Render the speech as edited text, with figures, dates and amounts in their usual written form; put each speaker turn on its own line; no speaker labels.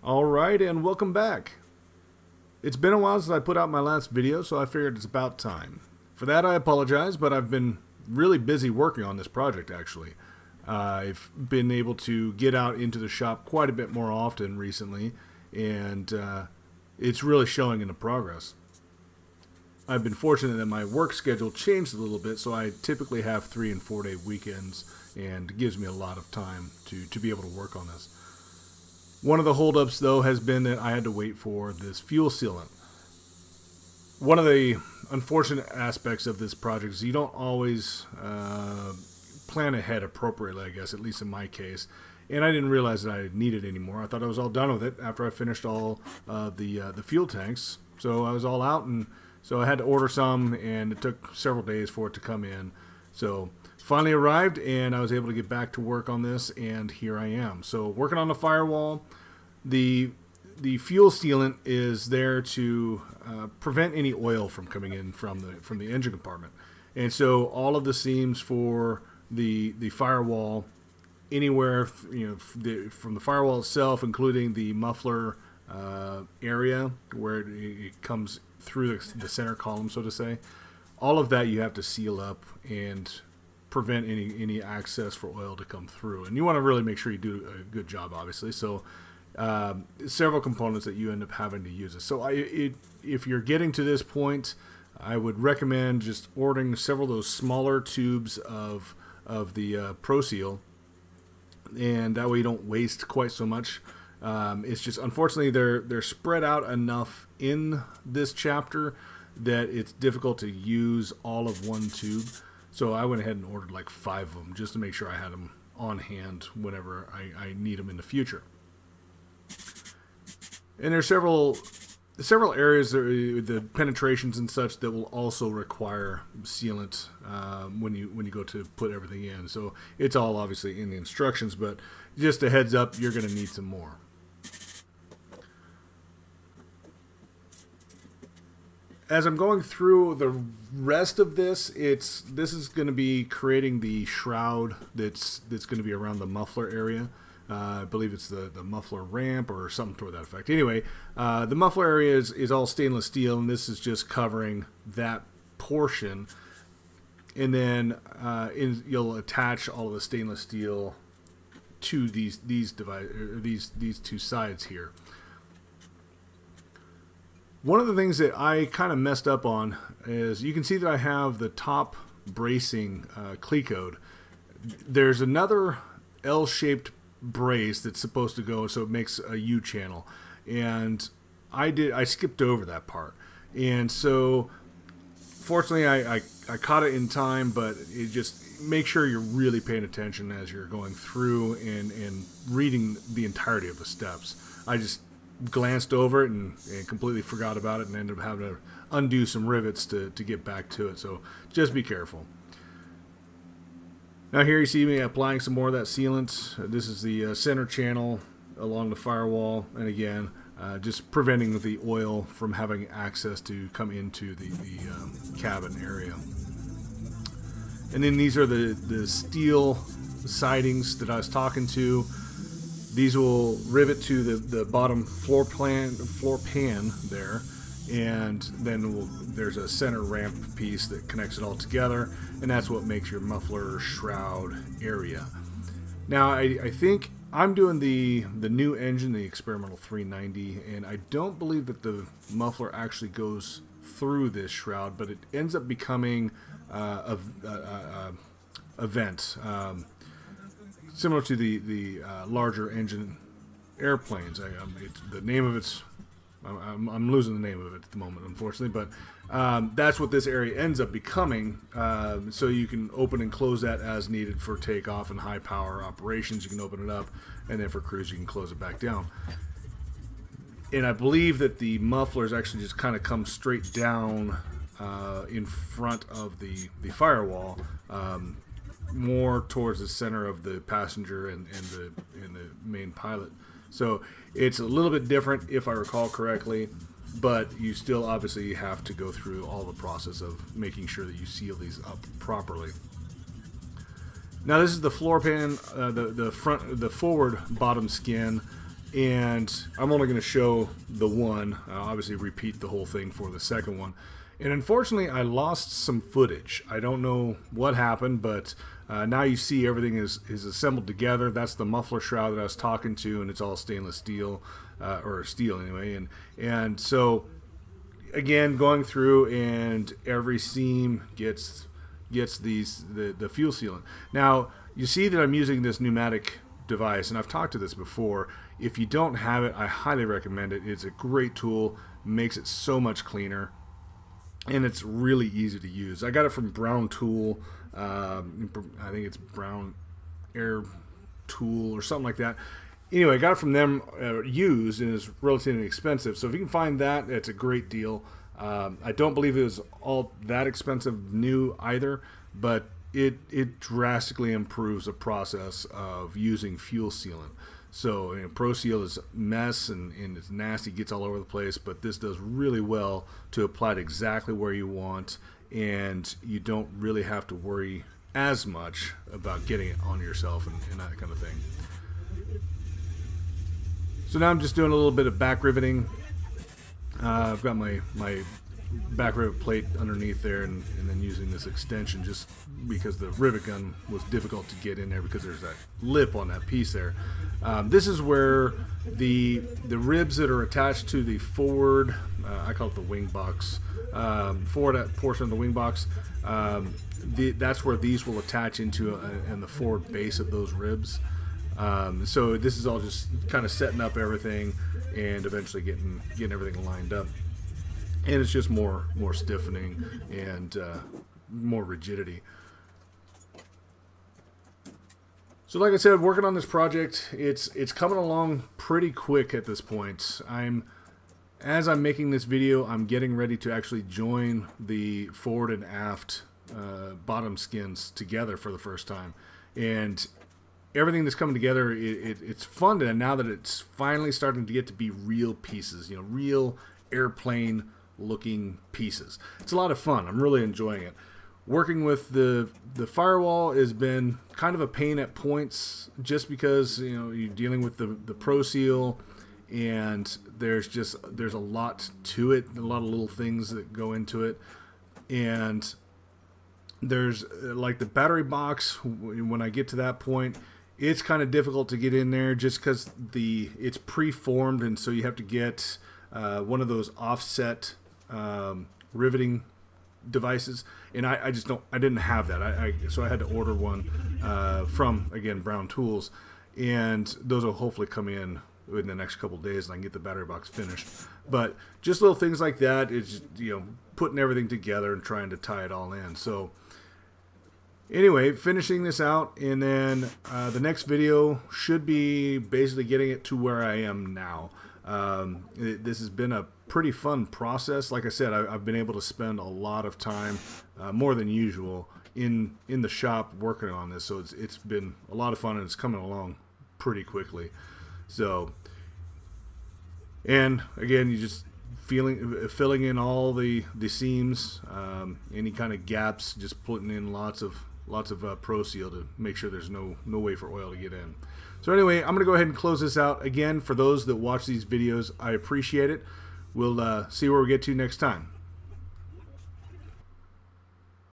Alright, and welcome back. It's been a while since I put out my last video, so I figured it's about time. For that I apologize, but I've been really busy working on this project actually. I've been able to get out into the shop quite a bit more often recently, and it's really showing in the progress. I've been fortunate that my work schedule changed a little bit, so I typically have 3- and 4-day weekends, and it gives me a lot of time to be able to work on this. One of the holdups, though, has been that I had to wait for this fuel sealant. One of the unfortunate aspects of this project is you don't always plan ahead appropriately, I guess, at least in my case. And I didn't realize that I needed it anymore. I thought I was all done with it after I finished all the fuel tanks. So I was all out, and so I had to order some, and it took several days for it to come in. So finally arrived, and I was able to get back to work on this, and here I am. So working on the firewall. The fuel sealant is there to prevent any oil from coming in from the engine compartment, and so all of the seams for the firewall, anywhere from the firewall itself, including the muffler area where it comes through the center column, so to say, all of that you have to seal up and prevent any access for oil to come through. And you want to really make sure you do a good job, obviously. So several components that you end up having to use it. So if you're getting to this point, I would recommend just ordering several of those smaller tubes of the Pro Seal, and that way you don't waste quite so much. It's just, unfortunately, they're spread out enough in this chapter that it's difficult to use all of one tube. So I went ahead and ordered like 5 of them just to make sure I had them on hand whenever I need them in the future. And there's several areas, the penetrations and such, that will also require sealant when you go to put everything in. So it's all obviously in the instructions, but just a heads up, you're going to need some more. As I'm going through the rest of this, this is going to be creating the shroud that's going to be around the muffler area. I believe it's the muffler ramp or something toward that effect. Anyway, the muffler area is all stainless steel, and this is just covering that portion. And then you'll attach all of the stainless steel to these two sides here. One of the things that I kind of messed up on is you can see that I have the top bracing clecoed. There's another L-shaped brace that's supposed to go, so it makes a U channel, and I skipped over that part, and so fortunately I caught it in time, but it just make sure you're really paying attention as you're going through and reading the entirety of the steps. I just glanced over it and completely forgot about it, and ended up having to undo some rivets to get back to it, so just be careful. Now here you see me applying some more of that sealant. This is the center channel along the firewall, and again, just preventing the oil from having access to come into the cabin area. And then these are the steel sidings that I was talking to. These will rivet to the bottom floor pan there, and then there's a center ramp piece that connects it all together, and that's what makes your muffler shroud area. Now I think I'm doing the new engine, the experimental 390, and I don't believe that the muffler actually goes through this shroud, but it ends up becoming a vent. Similar to the larger engine airplanes. The name of it's, I'm losing the name of it at the moment, unfortunately, but that's what this area ends up becoming. So you can open and close that as needed for takeoff and high power operations. You can open it up, and then for cruise you can close it back down. And I believe that the mufflers actually just kind of come straight down in front of the firewall, more towards the center of the passenger and the main pilot. So it's a little bit different, if I recall correctly, but you still obviously have to go through all the process of making sure that you seal these up properly. Now this is the floor pan, the forward bottom skin. and I'm only going to show the one. I'll obviously repeat the whole thing for the second one. And unfortunately, I lost some footage. I don't know what happened, but now you see everything is assembled together. That's the muffler shroud that I was talking to, and it's all stainless steel, or steel anyway. And so, again, going through, and every seam gets the fuel sealant. Now, you see that I'm using this pneumatic device, and I've talked to this before. If you don't have it, I highly recommend it. It's a great tool, makes it so much cleaner, and it's really easy to use. I got it from Brown Tool. I think it's Brown Air Tool or something like that. Anyway, I got it from them used, and it's relatively expensive. So if you can find that, it's a great deal. I don't believe it was all that expensive new either, but it drastically improves the process of using fuel sealant. So ProSeal is a mess and it's nasty, gets all over the place, but this does really well to apply it exactly where you want, and you don't really have to worry as much about getting it on yourself and that kind of thing. So now I'm just doing a little bit of back riveting. I've got my back rivet plate underneath there, and then using this extension just because the rivet gun was difficult to get in there because there's that lip on that piece there. This is where the ribs that are attached to the forward, I call it the wing box, forward portion of the wing box, that's where these will attach into and the forward base of those ribs. So this is all just kind of setting up everything and eventually getting everything lined up. And it's just more stiffening and more rigidity. So like I said, working on this project, it's coming along pretty quick at this point. As I'm making this video, I'm getting ready to actually join the forward and aft bottom skins together for the first time. And everything that's coming together, it's fun to, now that it's finally starting to get to be real pieces, real airplane looking pieces. It's a lot of fun. I'm really enjoying it. Working with the firewall has been kind of a pain at points, just because you're dealing with the ProSeal, and there's a lot to it, a lot of little things that go into it, and there's like the battery box. When I get to that point, it's kind of difficult to get in there just because it's preformed, and so you have to get one of those offset riveting devices, and I didn't have that. So I had to order one from, again, Brown Tools, and those will hopefully come in the next couple days, and I can get the battery box finished. But just little things like that, it's putting everything together and trying to tie it all in. So anyway, finishing this out, and then the next video should be basically getting it to where I am now. This has been a pretty fun process. Like I said, I've been able to spend a lot of time, more than usual, in the shop working on this. So it's been a lot of fun, and it's coming along pretty quickly. So, and again, you just filling in all the seams, any kind of gaps, just putting in lots of ProSeal to make sure there's no way for oil to get in. So anyway, I'm going to go ahead and close this out. Again, for those that watch these videos, I appreciate it. We'll see where we get to next time.